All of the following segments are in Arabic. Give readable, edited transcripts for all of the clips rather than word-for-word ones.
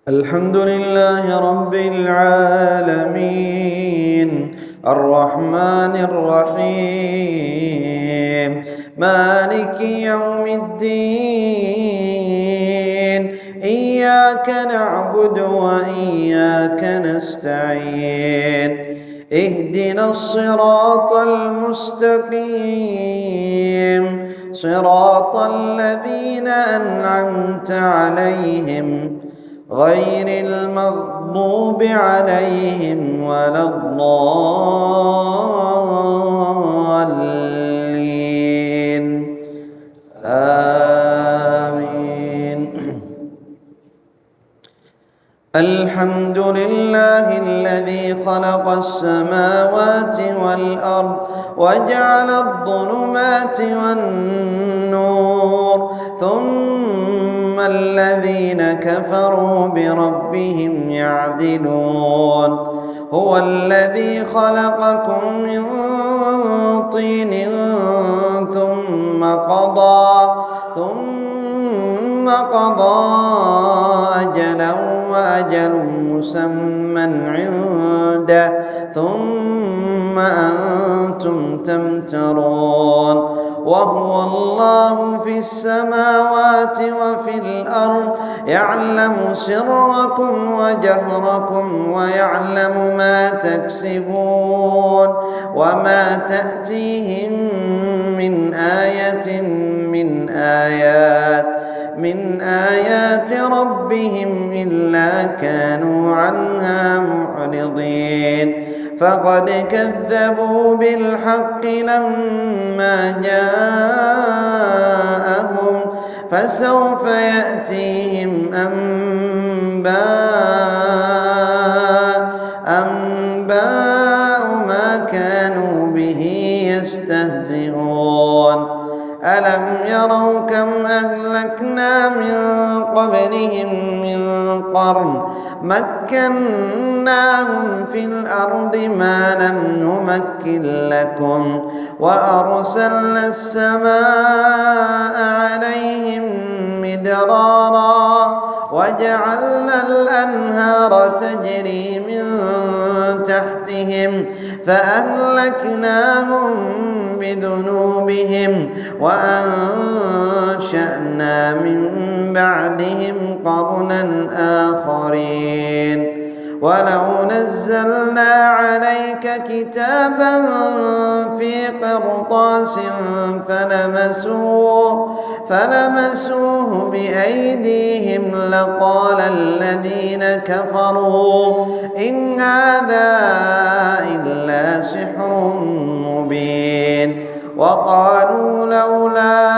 الحمد لله رب العالمين الرحمن الرحيم مالك يوم الدين إياك نعبد وإياك نستعين اهدنا الصراط المستقيم صراط الذين أنعمت عليهم غير المغضوب عليهم ولا الضالين آمين. الحمد لله الذي خلق السماوات والأرض وجعل الظلمات والنور ثم الذين كفروا بربهم يعدلون هو الذي خلقكم من طين ثم قضى أجلا وأجل مسمى عنده ثم أنتم تمترون وهو الله في السماوات وفي الأرض يعلم سركم وجهركم ويعلم ما تكسبون وما تأتيهم من آية من آيات ربهم إلا كانوا عنها معرضين فقد كذبوا بالحق لما جاءهم فسوف يأتيهم أنباء ما كانوا به يستهزئون ألم يروا كم أهلكنا من قبلهم من قرن مكناهم في الأرض ما لم نمكن لكم وأرسلنا السماء عليهم مدرارا وجعلنا الأنهار تجري من تحتهم فأهلكناهم بذنوبهم وأنشأنا من بعدهم قرنا آخرين ولو نزلنا عليك كتابا في قرطاس فلمسوه بأيديهم لقال الذين كفروا إن هذا إلا سحر مبين وقالوا لولا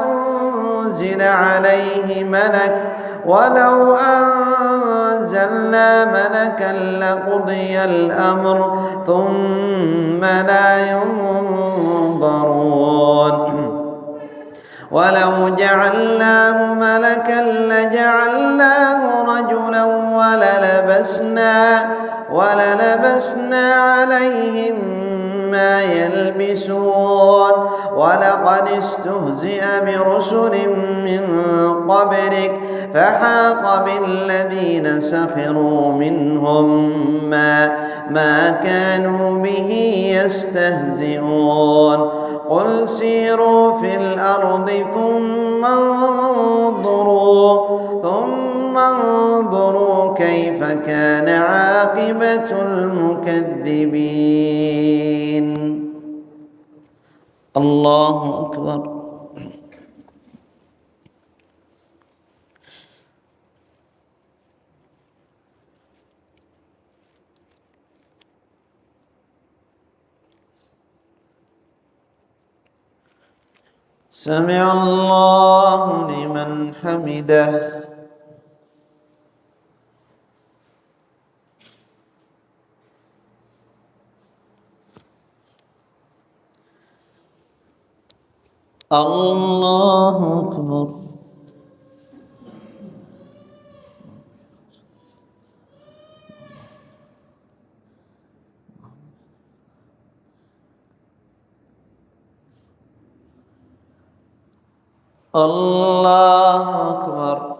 أنزل عليه ملك ولو أنزلنا ملكا لقضي الأمر ثم لا ينظرون ولو جعلناه ملكا لجعلناه رجلا وللبسنا عليهم ما يلبسون ولقد استهزئ برسل من قبلك فحاق بالذين سخروا منهم ما كانوا به يستهزئون قل سيروا في الأرض ثم انظروا كيف كان عاقبة المكذبين. الله أكبر. سمع الله لمن حمده. الله أكبر. الله أكبر.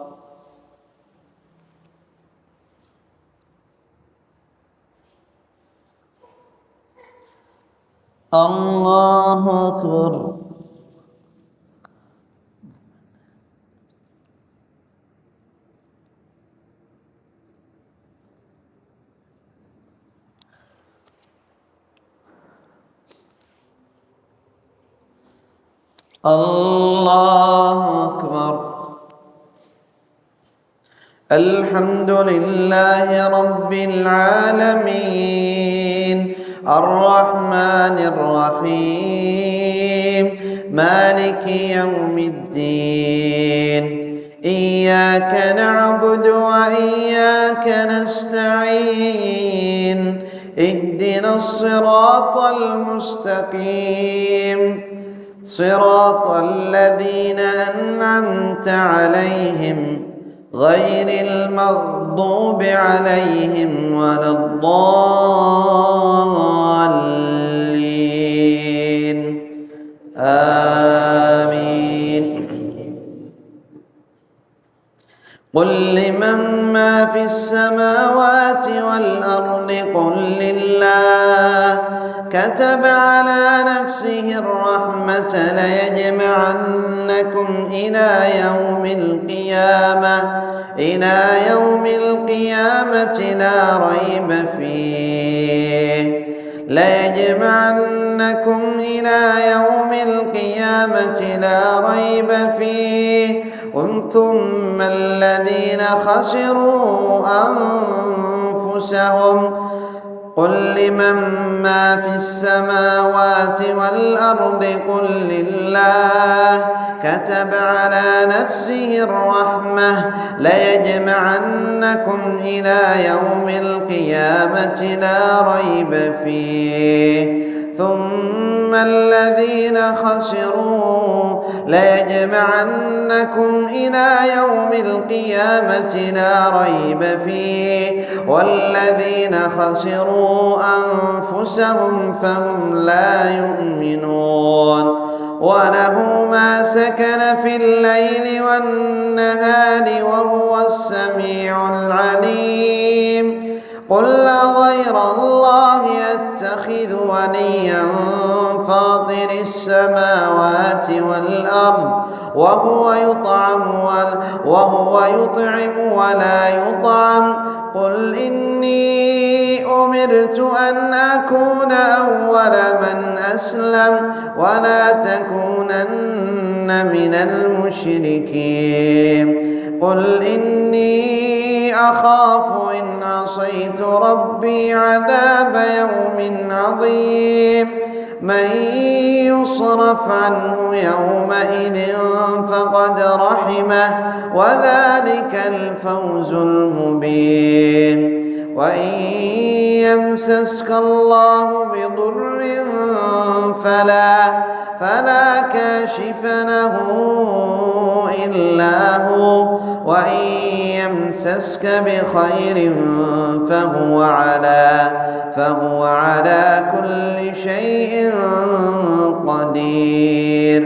الله أكبر. الله أكبر. الحمد لله رب العالمين الرحمن الرحيم مالك يوم الدين. إياك نعبد وإياك نستعين. اهدنا الصراط المستقيم صراط الذين أنعمت عليهم غير المغضوب عليهم ولا الضالين. آمين. قل لمن ما في السماوات والأرض قل لله كتب على نفسه الرحمة ليجمعنكم إلى يوم القيامة لا ريب فيه. ليجمعنكم إلى يوم القيامة لا ريب فيه. ثم الذين خسروا أنفسهم. قل لمن ما في السماوات والأرض قل لله كتب على نفسه الرحمة ليجمعنكم إلى يوم القيامة لا ريب فيه. ثم الذين خسروا ليجمعنكم إلى يوم القيامة لا ريب فيه. والذين خسروا أنفسهم فهم لا يؤمنون. وله ما سكن في الليل والنهار وهو السميع العليم. قل غير الله يتخذ وليا فاطر السماوات والأرض وهو يطعم ولا يطعم. قل إني أمرت أن أكون أول من أسلم ولا تكونن من المشركين. قل إني أخاف إن عصيت ربي عذاب يوم عظيم. من يصرف عنه يومئذ فقد رحمه وذلك الفوز المبين. وإن يمسسك الله بضر فلا كاشف له إلا هو. وإن يمسسك بخير فهو على كل شيء قدير.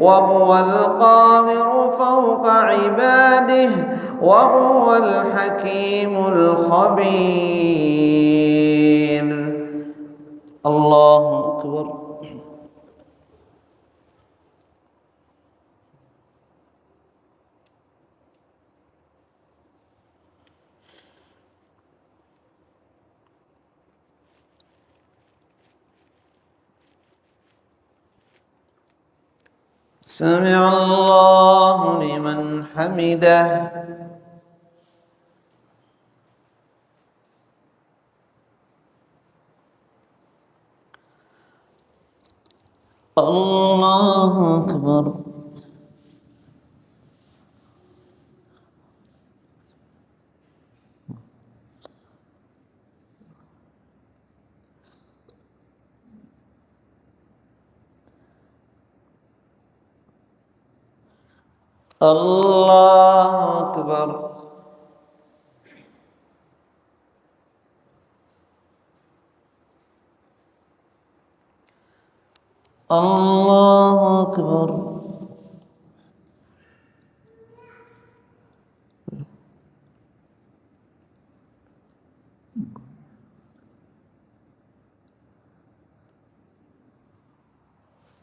وهو القاهر فوق عباده وهو الحكيم الخبير. الله أكبر. سمع الله لمن حمده. الله أكبر. الله أكبر. الله أكبر.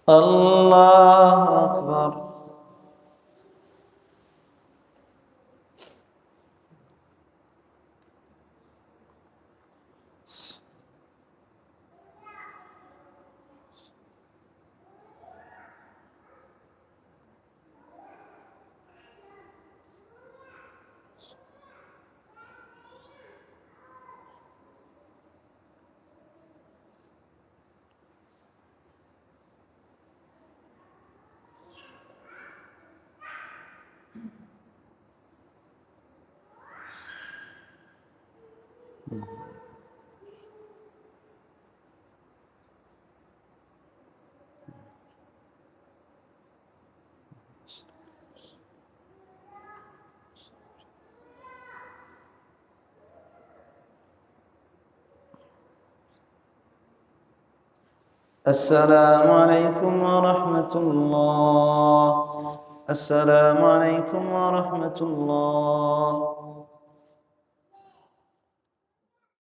الله أكبر. السلام عليكم ورحمة الله. السلام عليكم ورحمة الله.